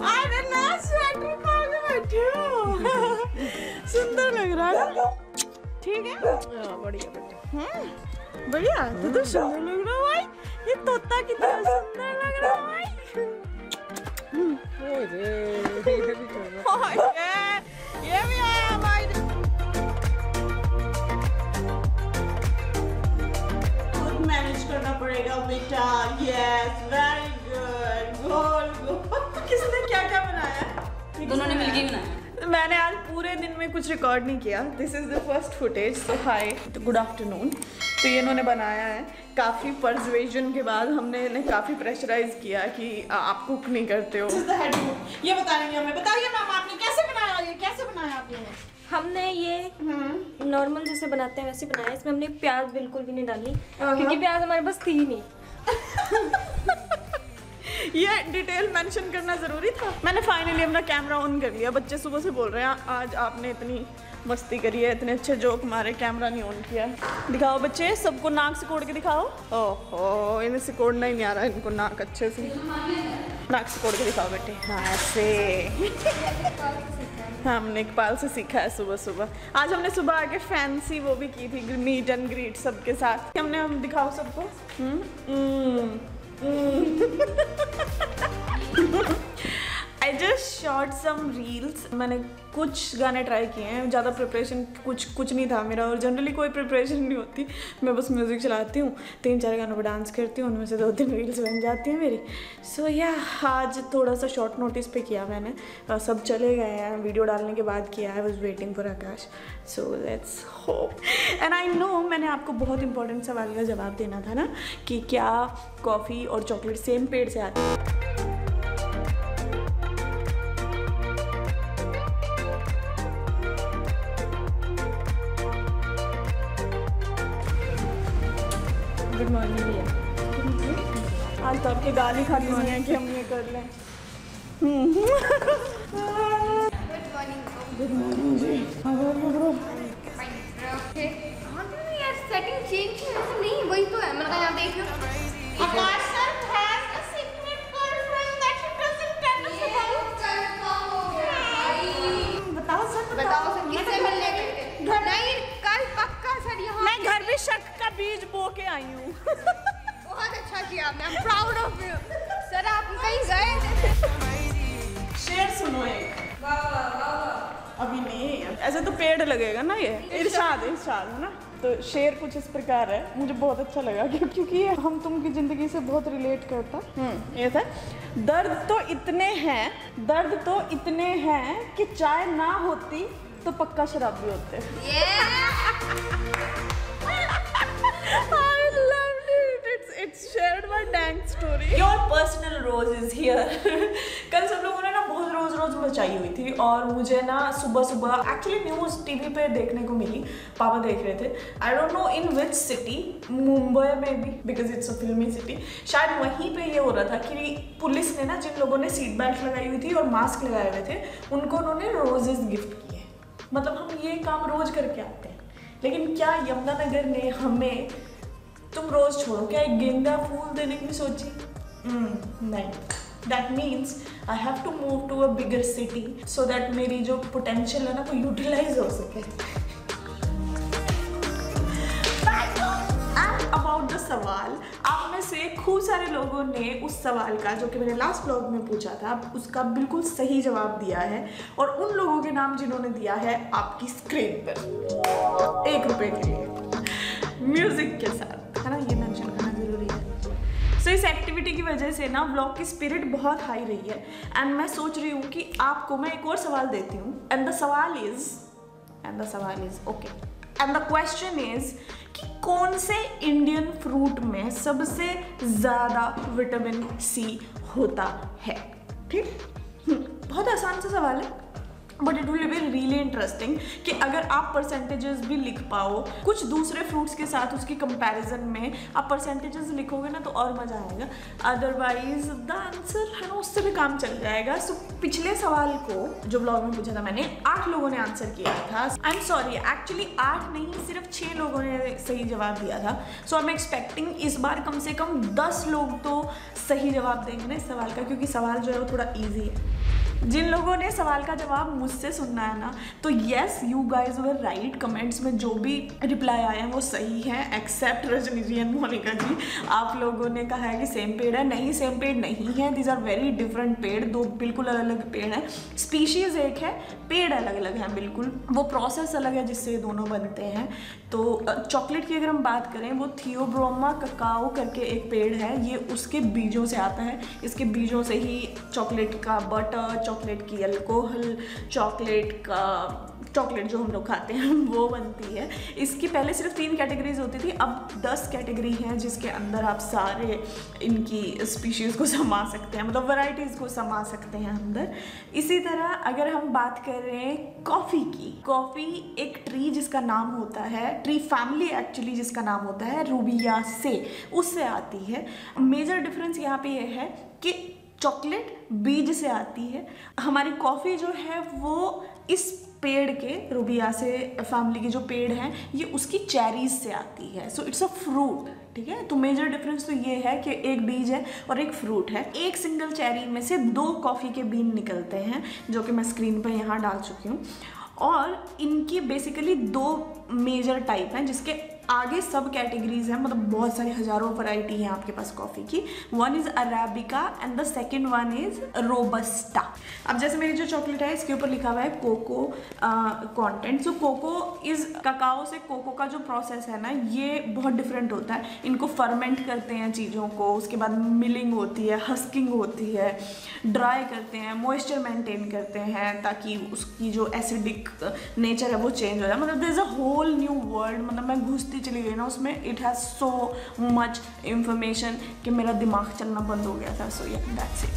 अरे नया स्वेटर पहन के बैठे हो। सुंदर लग रहा है। ठीक है बढ़िया बेटा। बढ़िया तो सुंदर लग रहा है भाई। ये तोता कितना सुंदर लग रहा है भाई। ये भी आया भाई। खुद मैनेज करना पड़ेगा बेटा। Yes very good. गोल किसने क्या क्या बनाया? दोनों ने मिलकर बनाया। मैंने आज पूरे दिन में कुछ रिकॉर्ड नहीं किया। This is the first footage. So hi good afternoon. तो ये इन्होंने बनाया है। काफ़ी परसुएजन के बाद हमने इन्हें काफ़ी प्रेशराइज किया कि आप कुक नहीं करते हो। ये बताएंगे हमें। बताइए मैम आपने कैसे बनाया? ये कैसे बनाया आपने? हमने ये नॉर्मल जैसे बनाते हैं वैसे बनाया। इसमें हमने प्याज बिल्कुल भी नहीं डाली क्योंकि प्याज हमारे पास थी ही नहीं। ये डिटेल मेंशन करना जरूरी था। मैंने फाइनली अपना कैमरा ऑन कर लिया। बच्चे सुबह से बोल रहे हैं आज आपने इतनी मस्ती करी है, इतने अच्छे जोक मारे, कैमरा नहीं ऑन किया। दिखाओ बच्चे, सबको नाक सिकोड़ के दिखाओ। ओहो इन्हें सिकोड़ना ही नहीं आ रहा इनको नाक अच्छे से। नाक सिकोड़ के दिखाओ बेटे। हाँ ऐसे। हमने इकबाल से सीखा है सुबह सुबह। आज हमने सुबह आके फैंसी वो भी की थी, मीट एंड ग्रीट सबके साथ। हम दिखाओ सबको। I just shot some reels। मैंने कुछ गाने ट्राई किए हैं। ज़्यादा प्रिपरेशन कुछ नहीं था मेरा, और जनरली कोई प्रिपरेशन नहीं होती। मैं बस म्यूज़िक चलाती हूँ, 3-4 गानों पर डांस करती हूँ, उनमें से 2-3 रील्स बन जाती हैं मेरी। सो या आज थोड़ा सा शॉर्ट नोटिस पे किया मैंने। सब चले गए हैं, वीडियो डालने के बाद किया है। Was waiting for Akash. So let's hope. And I know मैंने आपको बहुत इंपॉर्टेंट सवाल का जवाब देना था ना कि क्या कॉफ़ी और चॉकलेट सेम पेड़ से आती है? गुड मॉर्निंग भैया। आज तो आपके गाली खानी होनी है कि हम ये कर लें। गुड मॉर्निंग जी। यार सेटिंग चेंज नहीं, वही तो है। मैंने कहा यहाँ देख लो। आकाश sir has a secret girlfriend that he doesn't tell us about। बताओ सर, बताओ सर किससे मिलने गए? नहीं कल पक्का सर यहाँ। मैं घर भी शक का बीज बो के आई हूँ। बहुत अच्छा किया आपने। I'm proud of you। Sir आप कहीं गए थे? शेर सुनो एक। अभी नहीं ऐसे तो पेड़ लगेगा ना। ये इरशाद है ना। तो शेर कुछ इस प्रकार है। मुझे बहुत अच्छा लगा क्योंकि ये हम तुम की जिंदगी से बहुत रिलेट करता। ये था दर्द तो इतने हैं कि चाय ना होती तो पक्का शराबी होते। I loved it. It's shared by Dank story. Your personal rose is here. कल सब लोगों ने ना बहुत रोज मचाई हुई थी, और मुझे ना सुबह एक्चुअली न्यूज़ टीवी पे देखने को मिली। पापा देख रहे थे। I don't know in which city, Mumbai में भी, बिकॉज इट्स अ फिल्मी सिटी। शायद वहीं पे ये हो रहा था कि पुलिस ने ना जिन लोगों ने सीट बेल्ट लगाई हुई थी और मास्क लगाए हुए थे उनको उन्होंने रोजेस गिफ्ट किए। मतलब हम ये काम रोज करके आते हैं, लेकिन क्या यमुनानगर ने हमें, तुम रोज छोड़ो, क्या एक गेंदा फूल देने की सोची? नहीं। That means I have to move to a bigger city so that मेरी जो पोटेंशियल है ना वो यूटिलाइज हो सके। अबाउट द सवाल, आप में से खूब सारे लोगों ने उस सवाल का जो कि मैंने लास्ट ब्लॉग में पूछा था उसका बिल्कुल सही जवाब दिया है, और उन लोगों के नाम जिन्होंने दिया है आपकी स्क्रीन पर 1 रुपए के लिए म्यूजिक के साथ, है ना। ये मेंशन करना जरूरी है। सो इस एक्टिविटी की वजह से ना ब्लॉग की स्पिरिट बहुत हाई रही है, एंड मैं सोच रही हूँ कि आपको मैं एक और सवाल देती हूँ। एंड द सवाल is okay, and the question is कि कौन से इंडियन फ्रूट में सबसे ज़्यादा विटामिन सी होता है? ठीक, बहुत आसान सा सवाल है। But it will be really interesting कि अगर आप परसेंटेजेस भी लिख पाओ कुछ दूसरे फ्रूट्स के साथ, उसकी कंपैरिजन में आप परसेंटेजेस लिखोगे ना तो और मज़ा आएगा। अदरवाइज द आंसर है ना उससे भी काम चल जाएगा। सो पिछले सवाल को जो ब्लॉग में पूछा था मैंने, 8 लोगों ने आंसर किया था। आई एम सॉरी, एक्चुअली 8 नहीं, सिर्फ 6 लोगों ने सही जवाब दिया था। सो आई एम एक्सपेक्टिंग इस बार कम से कम 10 लोग तो सही जवाब देंगे ना इस सवाल का, क्योंकि सवाल जो है वो थोड़ा ईजी है। जिन लोगों ने सवाल का जवाब मुझसे सुनना है ना, तो yes you guys were right. Comments में जो भी रिप्लाई आए हैं वो सही है, except Rajni ji and Monica ji. आप लोगों ने कहा है कि सेम पेड़ है। नहीं, सेम पेड़ नहीं है, दीज आर वेरी डिफरेंट पेड़, 2 बिल्कुल अलग अलग पेड़ हैं। स्पीशीज़ एक है, पेड़ अलग अलग हैं बिल्कुल, वो प्रोसेस अलग है जिससे ये दोनों बनते हैं। तो चॉकलेट की अगर हम बात करें, वो थियोब्रोमा ककाओ करके एक पेड़ है, ये उसके बीजों से आता है। इसके बीजों से ही चॉकलेट का बटर, चॉकलेट की अल्कोहल, चॉकलेट जो हम लोग खाते हैं वो बनती है। इसकी पहले सिर्फ 3 कैटेगरीज होती थी, अब 10 कैटेगरी हैं जिसके अंदर आप सारे इनकी स्पीशीज़ को समा सकते हैं, मतलब वैरायटीज़ को समा सकते हैं अंदर। इसी तरह अगर हम बात करें कॉफ़ी की, कॉफ़ी एक ट्री जिसका नाम होता है, ट्री फैमिली एक्चुअली जिसका नाम होता है रूबियासे, उससे आती है। मेजर डिफरेंस यहाँ पे ये है कि चॉकलेट बीज से आती है, हमारी कॉफ़ी जो है वो इस पेड़ के, रूबियासे फैमिली के जो पेड़ हैं, ये उसकी चेरीज से आती है। सो इट्स अ फ्रूट, ठीक है। तो मेजर डिफरेंस तो ये है कि एक बीज है और एक फ्रूट है। एक सिंगल चेरी में से 2 कॉफ़ी के बीन निकलते हैं, जो कि मैं स्क्रीन पर यहाँ डाल चुकी हूँ। और इनकी बेसिकली 2 मेजर टाइप हैं, जिसके आगे सब कैटेगरीज हैं, मतलब बहुत सारी हज़ारों वैरायटी है आपके पास कॉफ़ी की। One is arabica and the second one is robusta. अब जैसे मेरी जो चॉकलेट है इसके ऊपर लिखा हुआ है cocoa content. So cocoa is, cacao से कोको का जो प्रोसेस है ना, ये बहुत डिफरेंट होता है। इनको फर्मेंट करते हैं चीज़ों को, उसके बाद मिलिंग होती है, हस्किंग होती है, ड्राई करते हैं, मॉइस्चर मेंटेन करते हैं ताकि उसकी जो एसिडिक नेचर है वो चेंज हो जाए। मतलब there is a whole new world, मतलब मैं घुसती चली गई ना उसमें। It has so much information कि मेरा दिमाग चलना बंद हो गया था। सो या that's it.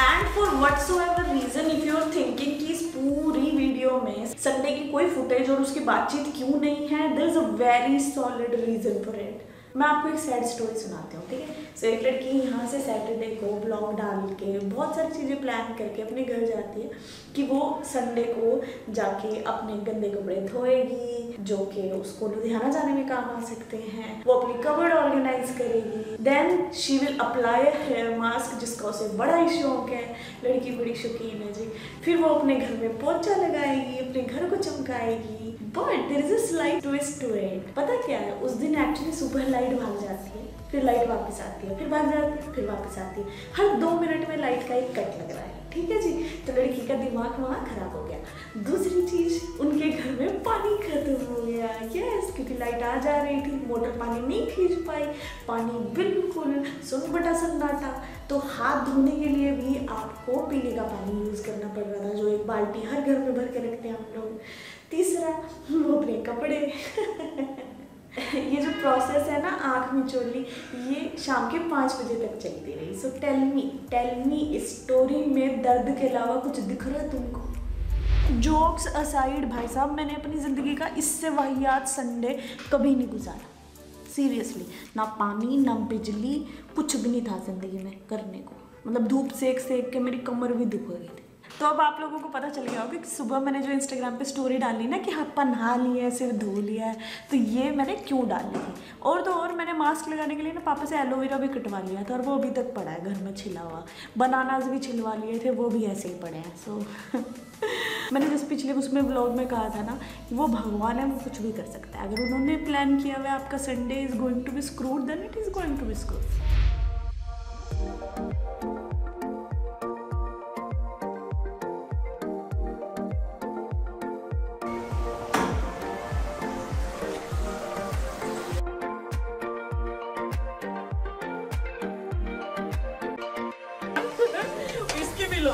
And for whatsoever reason if you are thinking कि इस पूरी वीडियो में संडे की कोई फुटेज और उसकी बातचीत क्यों नहीं है, there is a very solid reason for it. मैं आपको एक सैड स्टोरी सुनाती हूँ, ठीक है। सो एक लड़की यहाँ से सैटरडे को ब्लॉग डाल के बहुत सारी चीज़ें प्लान करके अपने घर जाती है कि वो संडे को जाके अपने गंदे कपड़े धोएगी, जो कि उसको लुधियाना जाने में काम आ सकते हैं। वो अपनी कबर्ड ऑर्गेनाइज करेगी, then she will apply hair mask, जिसका उसे बड़ा ही शौक है, लड़की बड़ी शौकीन है जी। फिर वो अपने घर में पोछा लगाएगी, अपने घर को चमकाएगी। But there is a slight twist to it. पता क्या है, उस दिन एक्चुअली सुबह लाइट भाग जाती है, फिर लाइट वापस आती है, फिर भाग जाती है, फिर वापस आती है। हर 2 मिनट में लाइट का एक कट लग रहा है, ठीक है जी। तो लड़की का दिमाग वहाँ खराब हो गया। दूसरी चीज, उनके घर में पानी खत्म हो गया। यस, क्योंकि लाइट आ जा रही थी, मोटर पानी नहीं खींच पाई, पानी बिल्कुल सुनबटा सन्नाटा। तो हाथ धोने के लिए भी आपको पीने का पानी यूज करना पड़ रहा था, जो एक बाल्टी हर घर में भर के रखते हैं हम लोग। तीसरा, वो अपने कपड़े ये जो प्रोसेस है ना आँख मिचोली, ये शाम के 5 बजे तक चलती रही। सो टेल मी इस स्टोरी में दर्द के अलावा कुछ दिख रहा है तुमको? जोक्स असाइड भाई साहब, मैंने अपनी ज़िंदगी का इससे वाहियात संडे कभी नहीं गुजारा। सीरियसली, ना पानी ना बिजली, कुछ भी नहीं था ज़िंदगी में करने को। मतलब धूप सेक के मेरी कमर भी दुख गई थी। तो अब आप लोगों को पता चल गया होगा कि सुबह मैंने जो इंस्टाग्राम पे स्टोरी डाली ना कि हाथ पर नहा लिया है, सिर धो लिया है, तो ये मैंने क्यों डाली थी। और तो और मैंने मास्क लगाने के लिए ना पापा से एलोवेरा भी कटवा लिया था, और वो अभी तक पड़ा है घर में छिला हुआ। बनानाज भी छिलवा लिए थे, वो भी ऐसे ही पड़े हैं। सो मैंने जिस पिछले उसमें व्लॉग में कहा था ना, वो भगवान है, वो कुछ भी कर सकता है। अगर उन्होंने प्लान किया हुआ आपका Sunday is going to be screwed, then it is going to be screwed. उसके भी लो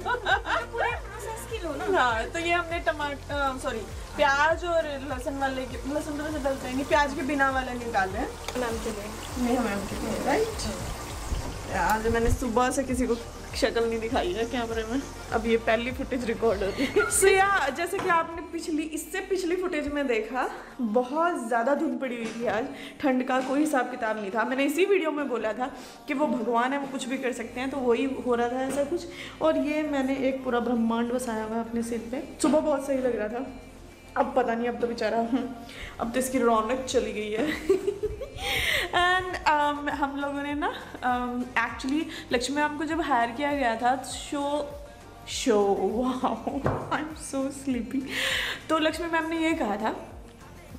पूरे प्रोसेस की लो ना। हाँ, तो ये हमने टमाटर सॉरी प्याज और लहसुन वाले, लहसुन तो डलते हैं, प्याज के बिना वाले निकाले हैं मैम के लिए, नहीं मैम के लिए, राइट। आज मैंने सुबह से किसी को शक्ल नहीं दिखाई है कैमरे में, अब ये पहली फुटेज रिकॉर्ड होती है। So yeah, जैसे कि आपने इससे पिछली फुटेज में देखा, बहुत ज़्यादा धुंध पड़ी हुई थी आज, ठंड का कोई हिसाब किताब नहीं था। मैंने इसी वीडियो में बोला था कि वो भगवान है, वो कुछ भी कर सकते हैं, तो वही हो रहा था ऐसा कुछ। और ये मैंने एक पूरा ब्रह्मांड बसाया हुआ है अपने सिर पे। सुबह बहुत सही लग रहा था, अब पता नहीं, अब तो बेचारा अब तो इसकी रौनक चली गई है। एंड हम लोगों ने ना एक्चुअली लक्ष्मी मैम को जब हायर किया गया था show wow I am so sleepy, तो लक्ष्मी मैम ने ये कहा था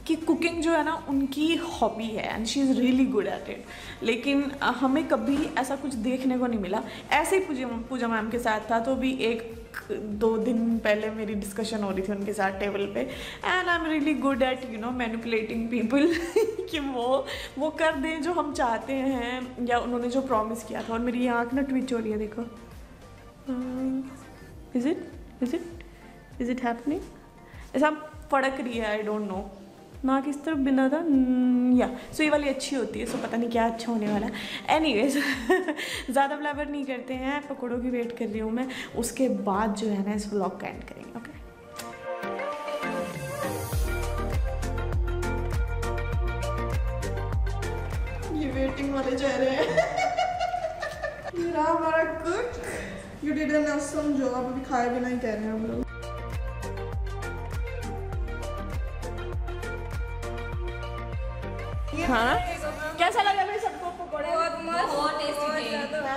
कि कुकिंग जो है ना उनकी हॉबी है and she is really good at it, लेकिन हमें कभी ऐसा कुछ देखने को नहीं मिला। ऐसे ही पूजा मैम के साथ था, तो भी 1-2 दिन पहले मेरी डिस्कशन हो रही थी उनके साथ टेबल पे, and I am really good at manipulating people कि वो कर दें जो हम चाहते हैं या उन्होंने जो प्रॉमिस किया था। और मेरी ये आँख ना ट्विच हो रही है, देखो, इज इट हैपनिंग, ऐसा फड़क रही है, आई डोंट नो, ना किस तरफ बिना था या सो ये वाली अच्छी होती है, सो पता नहीं क्या अच्छा होने वाला है। एनीवेज ज़्यादा ब्लैबर नहीं करते हैं, पकौड़ों की वेट कर रही हूँ मैं, उसके बाद जो है ना इस व्लॉग का एंड करेंगे। ओके, ये वेटिंग वाले चेहरे हैं। ये रहा हमारा cook, you did an awesome job, अभी खाए बिना ही कह रहे हैं हम लोग। हाँ, कैसा लगा भाई सबको पकौड़े? बहुत मस्त, बहुत टेस्टी थे।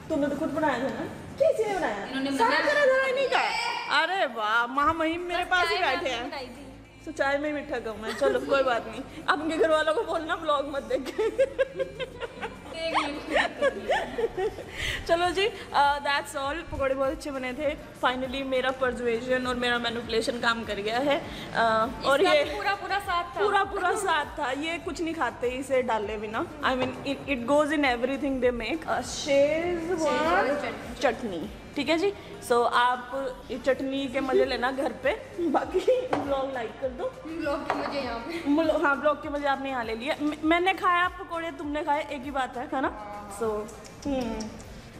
तुमने तो खुद बनाया था ना? किसी ने बनाया? इन्होंने नहीं का। अरे वाह, महामहिम मेरे पास ही बैठे हैं। तो चाय में मीठा कम है, चलो कोई बात नहीं। अब उनके घर वालों को बोलना ब्लॉग मत देख। चलो जी, दैट्स ऑल। पकौड़े बहुत अच्छे बने थे। फाइनली मेरा परसुएशन और मेरा मैनिपुलेशन काम कर गया है। और ये पूरा साथ था। ये कुछ नहीं खाते इसे डाले बिना। I mean it goes in everything they make. Schezwan chutney, ठीक है जी। सो आप चटनी के मजे लेना घर पे, बाकी ब्लॉग लाइक कर दो। ब्लॉग के मजे यहाँ पे, हाँ ब्लॉग के मजे आपने यहाँ ले लिए। मैंने खाया पकौड़े, तुमने खाए, एक ही बात है ना। सो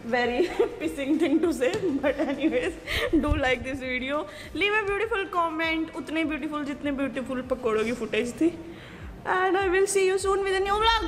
very pissing thing to say, but anyways, do like this video, leave a beautiful comment, उतने beautiful जितने beautiful पकौड़ों की footage थी, and I will see you soon with a new vlog.